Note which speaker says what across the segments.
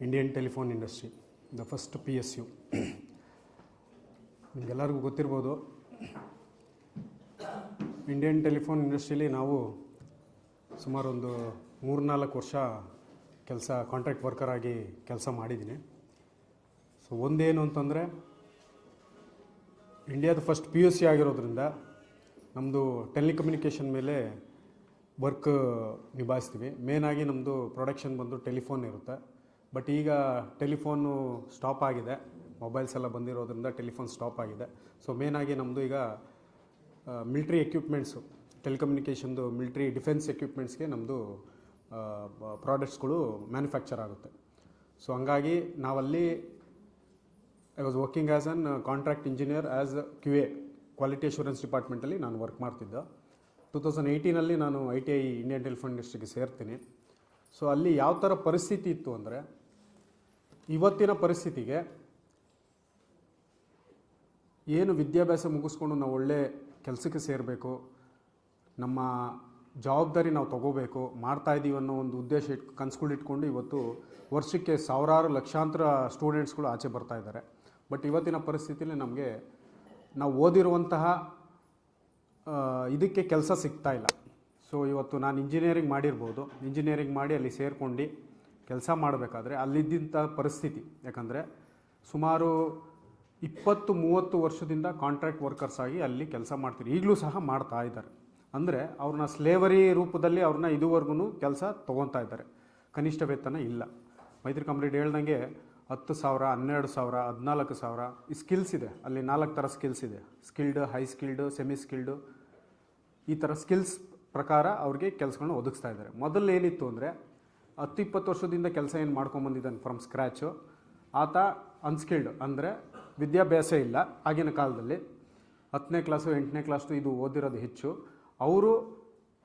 Speaker 1: Indian telephone industry, the first PSU. ನಿಮಗೆಲ್ಲರಿಗೂ ಗೊತ್ತಿರ್ಬೋದು, Indian telephone ಇಂಡಸ್ಟ್ರೀಲಿ ನಾವು ಸುಮಾರು ಒಂದು 3-4 ವರ್ಷ ಕಾಂಟ್ರಾಕ್ಟ್ ವರ್ಕರ್ ಆಗಿ ಕೆಲಸ ಮಾಡಿದ್ದೀನಿ. ಸೊ ಒಂದೇನು ಅಂತಂದರೆ, ಇಂಡಿಯಾದ ಫಸ್ಟ್ PUC ಆಗಿರೋದ್ರಿಂದ ನಮ್ಮದು ಟೆಲಿಕಮ್ಯುನಿಕೇಷನ್ ಮೇಲೆ ವರ್ಕ್ ನಿಭಾಯಿಸ್ತೀವಿ. ಮೇನಾಗಿ ನಮ್ಮದು ಪ್ರೊಡಕ್ಷನ್ ಬಂದು ಟೆಲಿಫೋನ್ ಇರುತ್ತೆ. ಬಟ್ ಈಗ ಟೆಲಿಫೋನು ಸ್ಟಾಪ್ ಆಗಿದೆ, ಮೊಬೈಲ್ಸ್ ಎಲ್ಲ ಬಂದಿರೋದ್ರಿಂದ ಟೆಲಿಫೋನ್ ಸ್ಟಾಪ್ ಆಗಿದೆ. ಸೊ ಮೇನಾಗಿ ನಮ್ಮದು ಈಗ ಮಿಲ್ಟ್ರಿ ಎಕ್ವಿಪ್ಮೆಂಟ್ಸು, ಟೆಲಿಕಮ್ಯುನಿಕೇಷನ್ದು ಮಿಲ್ಟ್ರಿ ಡಿಫೆನ್ಸ್ ಎಕ್ವಿಪ್ಮೆಂಟ್ಸ್ಗೆ ನಮ್ಮದು ಪ್ರಾಡಕ್ಟ್ಸ್ಗಳು ಮ್ಯಾನುಫ್ಯಾಕ್ಚರ್ ಆಗುತ್ತೆ. ಸೊ ಹಂಗಾಗಿ ನಾವಲ್ಲಿ I was working as an contract engineer as QA, quality assurance ಡಿಪಾರ್ಟ್ಮೆಂಟಲ್ಲಿ ನಾನು ವರ್ಕ್ ಮಾಡ್ತಿದ್ದೆ. 2018 ನಾನು ITI ಇಂಡಿಯನ್ ಟೆಲಿಫೋನ್ ಇಂಡಸ್ಟ್ರಿಗೆ ಸೇರ್ತೀನಿ. ಸೊ ಅಲ್ಲಿ ಯಾವ ಥರ ಪರಿಸ್ಥಿತಿ ಇತ್ತು ಅಂದರೆ, ಇವತ್ತಿನ ಪರಿಸ್ಥಿತಿಗೆ ಏನು ವಿದ್ಯಾಭ್ಯಾಸ ಮುಗಿಸ್ಕೊಂಡು ನಾವು ಒಳ್ಳೆ ಕೆಲಸಕ್ಕೆ ಸೇರಬೇಕು, ನಮ್ಮ ಜವಾಬ್ದಾರಿ ನಾವು ತಗೋಬೇಕು, ಮಾಡ್ತಾಯಿದ್ದೀವಿ ಅನ್ನೋ ಒಂದು ಉದ್ದೇಶ ಕನಸುಗಳಿಟ್ಕೊಂಡು ಇವತ್ತು ವರ್ಷಕ್ಕೆ ಸಾವಿರಾರು ಲಕ್ಷಾಂತರ ಸ್ಟೂಡೆಂಟ್ಸ್ಗಳು ಆಚೆ ಬರ್ತಾ ಇದ್ದಾರೆ. ಬಟ್ ಇವತ್ತಿನ ಪರಿಸ್ಥಿತಿಯಲ್ಲಿ ನಮಗೆ ನಾವು ಓದಿರುವಂತಹ ಇದಕ್ಕೆ ಕೆಲಸ ಸಿಗ್ತಾಯಿಲ್ಲ. ಸೊ ಇವತ್ತು ನಾನು ಇಂಜಿನಿಯರಿಂಗ್ ಮಾಡಿರ್ಬೋದು, ಇಂಜಿನಿಯರಿಂಗ್ ಮಾಡಿ ಅಲ್ಲಿ ಸೇರ್ಕೊಂಡು ಕೆಲಸ ಮಾಡಬೇಕಾದ್ರೆ ಅಲ್ಲಿದ್ದಂಥ ಪರಿಸ್ಥಿತಿ, ಯಾಕಂದರೆ ಸುಮಾರು 20-30 ವರ್ಷದಿಂದ ಕಾಂಟ್ರಾಕ್ಟ್ ವರ್ಕರ್ಸ್ ಆಗಿ ಅಲ್ಲಿ ಕೆಲಸ ಮಾಡ್ತೀರಿ, ಈಗಲೂ ಸಹ ಮಾಡ್ತಾ ಇದ್ದಾರೆ. ಅಂದರೆ ಅವ್ರನ್ನ ಸ್ಲೇವರಿ ರೂಪದಲ್ಲಿ ಅವ್ರನ್ನ ಇದುವರೆಗೂ ಕೆಲಸ ತೊಗೊತಾ ಇದ್ದಾರೆ. ಕನಿಷ್ಠ ವೇತನ ಇಲ್ಲ. ಮೈತ್ರಿ ಕಾಮ್ರೇಡ್ ಹೇಳ್ದಂಗೆ 10,000, 12,000, 14,000 ಈ ಸ್ಕಿಲ್ಸ್ ಇದೆ. ಅಲ್ಲಿ 4 ಥರ ಸ್ಕಿಲ್ಸ್ ಇದೆ: ಸ್ಕಿಲ್ಡ್, ಹೈ ಸ್ಕಿಲ್ಡು, ಸೆಮಿ ಸ್ಕಿಲ್ಡು. ಈ ಥರ ಸ್ಕಿಲ್ಸ್ ಪ್ರಕಾರ ಅವ್ರಿಗೆ ಕೆಲಸಗಳನ್ನ ಒದಗಿಸ್ತಾ ಇದ್ದಾರೆ. ಮೊದಲು ಏನಿತ್ತು ಅಂದರೆ, 10-20 ವರ್ಷದಿಂದ ಕೆಲಸ ಏನು ಮಾಡ್ಕೊಂಬಂದಿದ್ದಾನೆ ಫ್ರಮ್ ಸ್ಕ್ರ್ಯಾಚು, ಆತ ಅನ್ಸ್ಕಿಲ್ಡ್, ಅಂದರೆ ವಿದ್ಯಾಭ್ಯಾಸ ಇಲ್ಲ. ಆಗಿನ ಕಾಲದಲ್ಲಿ 10ನೇ ಕ್ಲಾಸು 8ನೇ ಕ್ಲಾಸು ಇದು ಓದಿರೋದು ಹೆಚ್ಚು. ಅವರು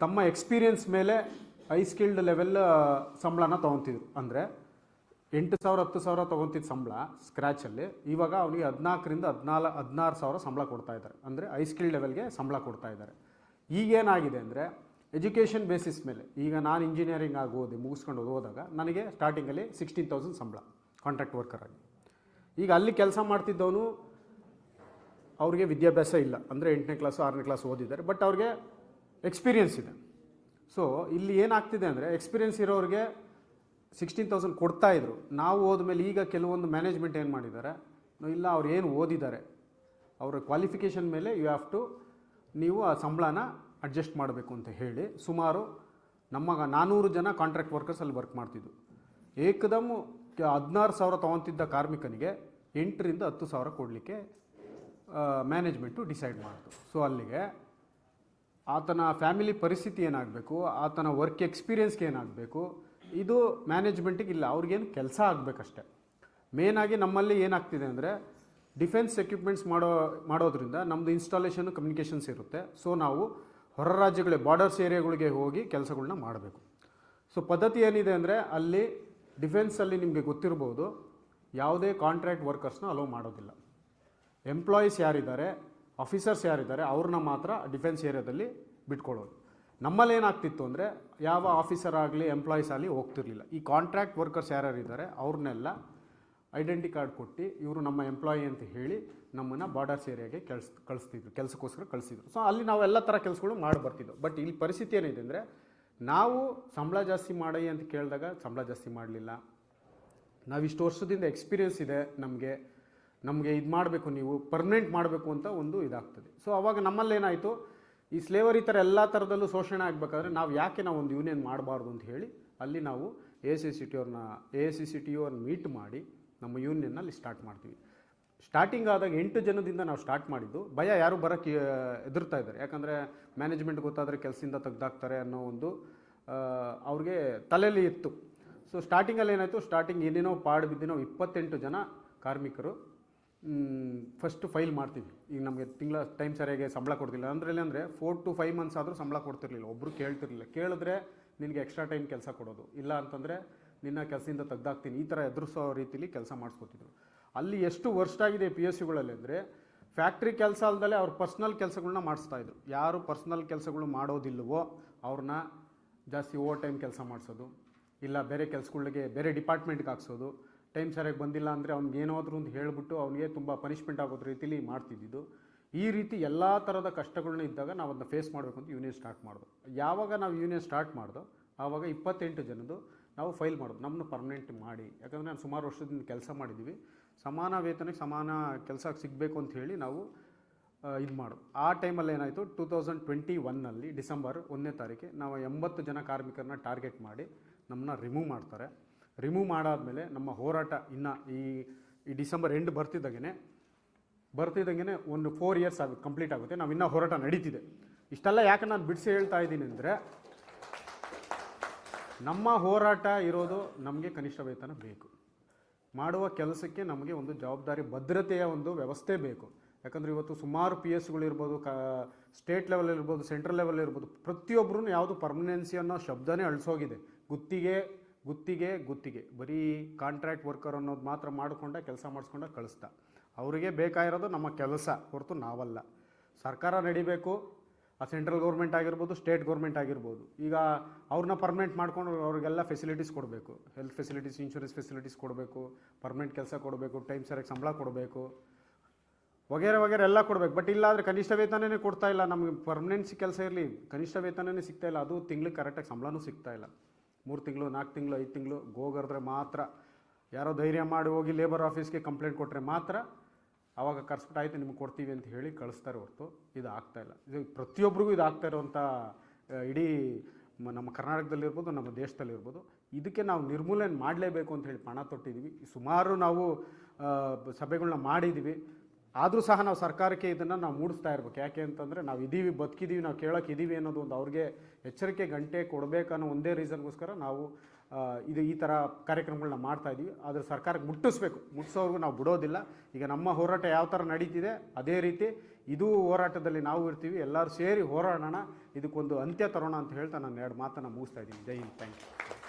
Speaker 1: ತಮ್ಮ ಎಕ್ಸ್ಪೀರಿಯನ್ಸ್ ಮೇಲೆ ಹೈ ಸ್ಕಿಲ್ಡ್ ಲೆವೆಲ್ ಸಂಬಳನ ತೊಗೊತಿದ್ರು. ಅಂದರೆ 8,000 10,000 ತೊಗೊತಿದ್ದ ಸಂಬಳ ಸ್ಕ್ರ್ಯಾಚಲ್ಲಿ ಇವಾಗ ಅವನಿಗೆ 14,000-16,000 ಸಂಬಳ ಕೊಡ್ತಾ ಇದ್ದಾರೆ. ಅಂದರೆ ಹೈ ಸ್ಕಿಲ್ಡ್ ಲೆವೆಲ್ಗೆ ಸಂಬಳ ಕೊಡ್ತಾ ಇದ್ದಾರೆ. ಈಗೇನಾಗಿದೆ ಅಂದರೆ, ಎಜುಕೇಷನ್ ಬೇಸಿಸ್ ಮೇಲೆ, ಈಗ ನಾನು ಇಂಜಿನಿಯರಿಂಗ್ ಆಗಿ ಮುಗಿಸ್ಕೊಂಡು ಹೋದಾಗ ನನಗೆ ಸ್ಟಾರ್ಟಿಂಗಲ್ಲಿ 16,000 ಸಂಬಳ ಕಾಂಟ್ರಾಕ್ಟ್ ವರ್ಕರ್ ಆಗಿ. ಈಗ ಅಲ್ಲಿ ಕೆಲಸ ಮಾಡ್ತಿದ್ದವನು ಅವ್ರಿಗೆ ವಿದ್ಯಾಭ್ಯಾಸ ಇಲ್ಲ, ಅಂದರೆ 8ನೇ ಕ್ಲಾಸು 6ನೇ ಕ್ಲಾಸ್ ಓದಿದ್ದಾರೆ, ಬಟ್ ಅವ್ರಿಗೆ ಎಕ್ಸ್ಪೀರಿಯನ್ಸ್ ಇದೆ. ಸೊ ಇಲ್ಲಿ ಏನಾಗ್ತಿದೆ ಅಂದರೆ, ಎಕ್ಸ್ಪೀರಿಯನ್ಸ್ ಇರೋರಿಗೆ 16,000 ಕೊಡ್ತಾಯಿದ್ರು. ನಾವು ಹೋದ್ಮೇಲೆ ಈಗ ಕೆಲವೊಂದು ಮ್ಯಾನೇಜ್ಮೆಂಟ್ ಏನು ಮಾಡಿದ್ದಾರೆ, ಇಲ್ಲ ಅವ್ರು ಏನು ಓದಿದ್ದಾರೆ ಅವರ ಕ್ವಾಲಿಫಿಕೇಷನ್ ಮೇಲೆ ನೀವು ಆ ಸಂಬಳನ ಅಡ್ಜಸ್ಟ್ ಮಾಡಬೇಕು ಅಂತ ಹೇಳಿ ಸುಮಾರು ನಮ್ಮ 400 ಜನ ಕಾಂಟ್ರಾಕ್ಟ್ ವರ್ಕರ್ಸ್ ಅಲ್ಲಿ ವರ್ಕ್ ಮಾಡ್ತಿದ್ವು. ಏಕದಮ್ 16,000 ತೊಗೊತಿದ್ದ ಕಾರ್ಮಿಕನಿಗೆ 8,000-10,000 ಕೊಡಲಿಕ್ಕೆ ಮ್ಯಾನೇಜ್ಮೆಂಟು ಡಿಸೈಡ್ ಮಾಡಿತು. ಸೊ ಅಲ್ಲಿಗೆ ಆತನ ಫ್ಯಾಮಿಲಿ ಪರಿಸ್ಥಿತಿ ಏನಾಗಬೇಕು, ಆತನ ವರ್ಕ್ ಎಕ್ಸ್ಪೀರಿಯನ್ಸ್ಗೆ ಏನಾಗಬೇಕು, ಇದು ಮ್ಯಾನೇಜ್ಮೆಂಟಿಗೆ ಇಲ್ಲ, ಅವ್ರಿಗೇನು ಕೆಲಸ ಆಗಬೇಕಷ್ಟೆ. ಮೇನಾಗಿ ನಮ್ಮಲ್ಲಿ ಏನಾಗ್ತಿದೆ ಅಂದರೆ, ಡಿಫೆನ್ಸ್ ಎಕ್ವಿಪ್ಮೆಂಟ್ಸ್ ಮಾಡೋದ್ರಿಂದ ನಮ್ಮದು ಇನ್ಸ್ಟಾಲೇಷನು ಕಮ್ಯುನಿಕೇಷನ್ಸ್ ಇರುತ್ತೆ. ಸೊ ನಾವು ಹೊರ ರಾಜ್ಯಗಳಿಗೆ, ಬಾರ್ಡರ್ಸ್ ಏರಿಯಾಗಳಿಗೆ ಹೋಗಿ ಕೆಲಸಗಳನ್ನ ಮಾಡಬೇಕು. ಸೊ ಪದ್ಧತಿ ಏನಿದೆ ಅಂದರೆ, ಅಲ್ಲಿ ಡಿಫೆನ್ಸಲ್ಲಿ ನಿಮಗೆ ಗೊತ್ತಿರ್ಬೋದು, ಯಾವುದೇ ಕಾಂಟ್ರಾಕ್ಟ್ ವರ್ಕರ್ಸ್ನ ಅಲೋ ಮಾಡೋದಿಲ್ಲ. ಎಂಪ್ಲಾಯೀಸ್ ಯಾರಿದ್ದಾರೆ, ಆಫೀಸರ್ಸ್ ಯಾರಿದ್ದಾರೆ, ಅವ್ರನ್ನ ಮಾತ್ರ ಡಿಫೆನ್ಸ್ ಏರಿಯಾದಲ್ಲಿ ಬಿಟ್ಕೊಳ್ಳೋದು. ನಮ್ಮಲ್ಲಿ ಏನಾಗ್ತಿತ್ತು ಅಂದರೆ, ಯಾವ ಆಫೀಸರ್ ಆಗಲಿ ಎಂಪ್ಲಾಯೀಸ್ ಆಗಲಿ ಹೋಗ್ತಿರ್ಲಿಲ್ಲ. ಈ ಕಾಂಟ್ರಾಕ್ಟ್ ವರ್ಕರ್ಸ್ ಯಾರ್ಯಾರಿದ್ದಾರೆ ಅವ್ರನ್ನೆಲ್ಲ ಐಡೆಂಟಿ ಕಾರ್ಡ್ ಕೊಟ್ಟು ಇವರು ನಮ್ಮ ಎಂಪ್ಲಾಯಿ ಅಂತ ಹೇಳಿ ನಮ್ಮನ್ನು ಬಾರ್ಡರ್ಸ್ ಏರಿಯಾಗೆ ಕೆಲಸಕ್ಕೋಸ್ಕರ ಕಳಿಸಿದ್ರು. ಸೊ ಅಲ್ಲಿ ನಾವೆಲ್ಲ ಥರ ಕೆಲಸಗಳು ಮಾಡಿ ಬರ್ತಿದ್ದೆವು. ಬಟ್ ಇಲ್ಲಿ ಪರಿಸ್ಥಿತಿ ಏನಿದೆ ಅಂದರೆ, ನಾವು ಸಂಬಳ ಜಾಸ್ತಿ ಮಾಡಿ ಅಂತ ಕೇಳಿದಾಗ ಸಂಬಳ ಜಾಸ್ತಿ ಮಾಡಲಿಲ್ಲ. ನಾವು ಇಷ್ಟು ವರ್ಷದಿಂದ ಎಕ್ಸ್ಪೀರಿಯನ್ಸ್ ಇದೆ, ನಮಗೆ ಇದು ಮಾಡಬೇಕು, ನೀವು ಪರ್ಮನೆಂಟ್ ಮಾಡಬೇಕು ಅಂತ ಒಂದು ಇದಾಗ್ತದೆ. ಸೊ ಅವಾಗ ನಮ್ಮಲ್ಲೇನಾಯಿತು, ಈ ಸ್ಲೇವರಿ ಥರ ಎಲ್ಲ ಥರದಲ್ಲೂ ಶೋಷಣೆ ಆಗಬೇಕಾದ್ರೆ ನಾವು ಒಂದು ಯೂನಿಯನ್ ಮಾಡಬಾರ್ದು ಅಂತ ಹೇಳಿ ಅಲ್ಲಿ ನಾವು AICCTU ಅವ್ರನ್ನ ಮೀಟ್ ಮಾಡಿ ನಮ್ಮ ಯೂನಿಯನ್ನಲ್ಲಿ ಸ್ಟಾರ್ಟ್ ಮಾಡ್ತೀವಿ. ಸ್ಟಾರ್ಟಿಂಗ್ ಆದಾಗ 8 ಜನದಿಂದ ನಾವು ಸ್ಟಾರ್ಟ್ ಮಾಡಿದ್ದು. ಭಯ, ಯಾರು ಬರೋಕ್ಕೆ ಎದುರ್ತಾ ಇದ್ದಾರೆ, ಯಾಕಂದರೆ ಮ್ಯಾನೇಜ್ಮೆಂಟ್ ಗೊತ್ತಾದರೆ ಕೆಲಸದಿಂದ ತೆಗ್ದಾಕ್ತಾರೆ ಅನ್ನೋ ಒಂದು ಅವ್ರಿಗೆ ತಲೆಯಲ್ಲಿ ಇತ್ತು. ಸೊ ಸ್ಟಾರ್ಟಿಂಗಲ್ಲಿ ಏನಾಯಿತು, ಏನೇನೋ ಪಾಡು ಬಿದ್ದು ನಾವು 28 ಜನ ಕಾರ್ಮಿಕರು ಫಸ್ಟ್ ಫೈಲ್ ಮಾಡ್ತೀವಿ. ಈಗ ನಮಗೆ ತಿಂಗಳ ಟೈಮ್ ಸರಿಯಾಗಿ ಸಂಬಳ ಕೊಡ್ತಿಲ್ಲ ಅಂದರೆ 4 to 5 months ಆದರೂ ಸಂಬಳ ಕೊಡ್ತಿರ್ಲಿಲ್ಲ. ಒಬ್ಬರು ಕೇಳ್ತಿರ್ಲಿಲ್ಲ. ಕೇಳಿದ್ರೆ ನಿನಗೆ ಎಕ್ಸ್ಟ್ರಾ ಟೈಮ್ ಕೆಲಸ ಕೊಡೋದು, ಇಲ್ಲ ಅಂತಂದರೆ ನಿನ್ನ ಕೆಲಸದಿಂದ ತೆಗ್ದಾಕ್ತೀನಿ, ಈ ಥರ ಎದುರಿಸೋ ರೀತಿಲಿ ಕೆಲಸ ಮಾಡಿಸ್ಕೊತಿದ್ರು. ಅಲ್ಲಿ ಎಷ್ಟು ವರ್ಸ್ಟ್ ಆಗಿದೆ PSUಗಳಲ್ಲಿ ಅಂದರೆ, ಫ್ಯಾಕ್ಟ್ರಿ ಕೆಲಸ ಅಲ್ಲದೆ ಅವ್ರ ಪರ್ಸ್ನಲ್ ಕೆಲಸಗಳನ್ನ ಮಾಡಿಸ್ತಾಯಿದ್ರು. ಯಾರು ಪರ್ಸ್ನಲ್ ಕೆಲಸಗಳು ಮಾಡೋದಿಲ್ಲವೋ ಅವ್ರನ್ನ ಜಾಸ್ತಿ ಓವರ್ ಟೈಮ್ ಕೆಲಸ ಮಾಡಿಸೋದು, ಇಲ್ಲ ಬೇರೆ ಕೆಲಸಗಳಿಗೆ ಬೇರೆ ಡಿಪಾರ್ಟ್ಮೆಂಟ್ಗೆ ಹಾಕ್ಸೋದು, ಟೈಮ್ ಸರಿಯಾಗಿ ಬಂದಿಲ್ಲ ಅಂದರೆ ಅವ್ನಿಗೆ ಏನಾದರೂ ಒಂದು ಹೇಳಿಬಿಟ್ಟು ಅವನಿಗೆ ತುಂಬ ಪನಿಷ್ಮೆಂಟ್ ಆಗೋದು ರೀತಿಲಿ ಮಾಡ್ತಿದ್ದಿದ್ದು. ಈ ರೀತಿ ಎಲ್ಲ ಥರದ ಕಷ್ಟಗಳನ್ನ ಇದ್ದಾಗ ನಾವು ಅದನ್ನ ಫೇಸ್ ಮಾಡಬೇಕು ಅಂತ ಯೂನಿಯನ್ ಸ್ಟಾರ್ಟ್ ಮಾಡೋದು. ಯಾವಾಗ ನಾವು ಯೂನಿಯನ್ ಸ್ಟಾರ್ಟ್ ಮಾಡೋದು ಆವಾಗ 28 ಜನದ್ದು ನಾವು ಫೈಲ್ ಮಾಡೋದು, ನಮ್ಮನ್ನು ಪರ್ಮನೆಂಟ್ ಮಾಡಿ. ಯಾಕಂದರೆ ನಾನು ಸುಮಾರು ವರ್ಷದಿಂದ ಕೆಲಸ ಮಾಡಿದ್ದೀವಿ, ಸಮಾನ ವೇತನಕ್ಕೆ ಸಮಾನ ಕೆಲಸ ಸಿಗಬೇಕು ಅಂತ ಹೇಳಿ ನಾವು ಇದು ಮಾಡೋದು. ಆ ಟೈಮಲ್ಲಿ ಏನಾಯಿತು, 2021ನಲ್ಲಿ ಡಿಸೆಂಬರ್ 1ನೇ ತಾರೀಕಿಗೆ ನಾವು 80 ಜನ ಕಾರ್ಮಿಕರನ್ನ ಟಾರ್ಗೆಟ್ ಮಾಡಿ ನಮ್ಮನ್ನ ರಿಮೂವ್ ಮಾಡ್ತಾರೆ. ರಿಮೂವ್ ಮಾಡಾದಮೇಲೆ ನಮ್ಮ ಹೋರಾಟ ಇನ್ನು ಈ ಡಿಸೆಂಬರ್ ಎಂಡ್ ಬರ್ತಿದ್ದಾಗೆ ಒಂದು 4 ಇಯರ್ಸ್ ಆಗುತ್ತೆ, ಕಂಪ್ಲೀಟ್ ಆಗುತ್ತೆ. ನಾವು ಇನ್ನೂ ಹೋರಾಟ ನಡೀತಿದೆ. ಇಷ್ಟೆಲ್ಲ ಯಾಕೆ ನಾನು ಬಿಡಿಸಿ ಹೇಳ್ತಾ ಇದ್ದೀನಿ ಅಂದರೆ, ನಮ್ಮ ಹೋರಾಟ ಇರೋದು ನಮಗೆ ಕನಿಷ್ಠ ವೇತನ ಬೇಕು, ಮಾಡುವ ಕೆಲಸಕ್ಕೆ ನಮಗೆ ಒಂದು ಜವಾಬ್ದಾರಿ ಭದ್ರತೆಯ ಒಂದು ವ್ಯವಸ್ಥೆ ಬೇಕು. ಯಾಕಂದರೆ ಇವತ್ತು ಸುಮಾರು PSಗಳಿರ್ಬೋದು, ಸ್ಟೇಟ್ ಲೆವೆಲ್ ಇರ್ಬೋದು, ಸೆಂಟ್ರಲ್ ಲೆವೆಲ್ ಇರ್ಬೋದು, ಪ್ರತಿಯೊಬ್ಬರೂ ಯಾವುದು ಪರ್ಮನೆನ್ಸಿ ಅನ್ನೋ ಶಬ್ದನೇ ಅಳಿಸೋಗಿದೆ. ಗುತ್ತಿಗೆ ಬರೀ ಕಾಂಟ್ರಾಕ್ಟ್ ವರ್ಕರ್ ಅನ್ನೋದು ಮಾತ್ರ ಮಾಡಿಕೊಂಡ ಕೆಲಸ ಮಾಡಿಸ್ಕೊಂಡ ಕಳಿಸ್ತಾ. ಅವರಿಗೆ ಬೇಕಾಗಿರೋದು ನಮ್ಮ ಕೆಲಸ ಹೊರತು ನಾವಲ್ಲ. ಸರ್ಕಾರ ನಡಿಬೇಕು, ಆ ಸೆಂಟ್ರಲ್ ಗೌರ್ಮೆಂಟ್ ಆಗಿರ್ಬೋದು, ಸ್ಟೇಟ್ ಗೌರ್ಮೆಂಟ್ ಆಗಿರ್ಬೋದು. ಈಗ ಅವ್ರನ್ನ ಪರ್ಮನೆಂಟ್ ಮಾಡ್ಕೊಂಡು ಅವ್ರಿಗೆಲ್ಲ ಫೆಸಿಲಿಟೀಸ್ ಕೊಡಬೇಕು, ಹೆಲ್ತ್ ಫೆಸಿಲಿಟೀಸ್, ಇನ್ಶೂರೆನ್ಸ್ ಫೆಸಿಲಿಟೀಸ್ ಕೊಡಬೇಕು, ಪರ್ಮನೆಂಟ್ ಕೆಲಸ ಕೊಡಬೇಕು, ಟೈಮ್ ಸರಿಯಾಗಿ ಸಂಬಳ ಕೊಡಬೇಕು, ವಗೇರೆ ಎಲ್ಲ ಕೊಡಬೇಕು. ಬಟ್ ಇಲ್ಲಾಂದರೆ ಕನಿಷ್ಠ ವೇತನನೇ ಕೊಡ್ತಾ ಇಲ್ಲ. ನಮಗೆ ಪರ್ಮನೆನ್ಸಿ ಕೆಲಸ ಇರಲಿ, ಕನಿಷ್ಠ ವೇತನನೇ ಸಿಗ್ತಾ ಇಲ್ಲ. ಅದು ತಿಂಗ್ಳಿಗೆ ಕರೆಕ್ಟಾಗಿ ಸಂಬಳನೂ ಸಿಗ್ತಾ ಇಲ್ಲ. 3 ತಿಂಗಳು, 4 ತಿಂಗಳು, 5 ತಿಂಗಳು ಗೋಗರ್ದ್ರೆ ಮಾತ್ರ, ಯಾರೋ ಧೈರ್ಯ ಮಾಡಿ ಹೋಗಿ ಲೇಬರ್ ಆಫೀಸ್ಗೆ ಕಂಪ್ಲೇಂಟ್ ಕೊಟ್ಟರೆ ಮಾತ್ರ ಆವಾಗ ಕರ್ಸ್ಬಿಟ್ಟು ಆಯಿತು ನಿಮ್ಗೆ ಕೊಡ್ತೀವಿ ಅಂತ ಹೇಳಿ ಕಳಿಸ್ತಾರೆ ಹೊರತು ಇದು ಆಗ್ತಾಯಿಲ್ಲ. ಇದು ಪ್ರತಿಯೊಬ್ಬರಿಗೂ ಇದು ಆಗ್ತಾ ಇರುವಂಥ ಇಡೀ ನಮ್ಮ ಕರ್ನಾಟಕದಲ್ಲಿರ್ಬೋದು, ನಮ್ಮ ದೇಶದಲ್ಲಿರ್ಬೋದು. ಇದಕ್ಕೆ ನಾವು ನಿರ್ಮೂಲನೆ ಮಾಡಲೇಬೇಕು ಅಂತ ಹೇಳಿ ಪಣ ತೊಟ್ಟಿದ್ದೀವಿ. ಸುಮಾರು ನಾವು ಸಭೆಗಳನ್ನ ಮಾಡಿದ್ದೀವಿ. ಆದರೂ ಸಹ ನಾವು ಸರ್ಕಾರಕ್ಕೆ ಇದನ್ನು ನಾವು ಮೂಡಿಸ್ತಾ ಇರ್ಬೇಕು. ಯಾಕೆ ಅಂತಂದರೆ ನಾವು ಇದ್ದೀವಿ, ಬದುಕಿದ್ದೀವಿ, ನಾವು ಕೇಳೋಕೆ ಇದ್ದೀವಿ ಅನ್ನೋದು ಒಂದು ಅವ್ರಿಗೆ ಎಚ್ಚರಿಕೆ ಗಂಟೆ ಕೊಡಬೇಕನ್ನೋ ಒಂದೇ ರೀಸನ್ಗೋಸ್ಕರ ನಾವು ಈ ಥರ ಕಾರ್ಯಕ್ರಮಗಳನ್ನ ಮಾಡ್ತಾಯಿದ್ದೀವಿ. ಆದರೆ ಸರ್ಕಾರಕ್ಕೆ ಮುಟ್ಟಿಸೋವರೆಗೂ ನಾವು ಬಿಡೋದಿಲ್ಲ. ಈಗ ನಮ್ಮ ಹೋರಾಟ ಯಾವ ಥರ ನಡೀತಿದೆ ಅದೇ ರೀತಿ ಇದು ಹೋರಾಟದಲ್ಲಿ ನಾವು ಇರ್ತೀವಿ. ಎಲ್ಲರೂ ಸೇರಿ ಹೋರಾಡೋಣ, ಇದಕ್ಕೊಂದು ಅಂತ್ಯ ತರೋಣ ಅಂತ ಹೇಳ್ತಾ ನಾನು 2 ಮಾತನ್ನು ಮುಗಿಸ್ತಾ ಇದ್ದೀನಿ. ಜೈ ಹಿಂದ್, ಥ್ಯಾಂಕ್ ಯು.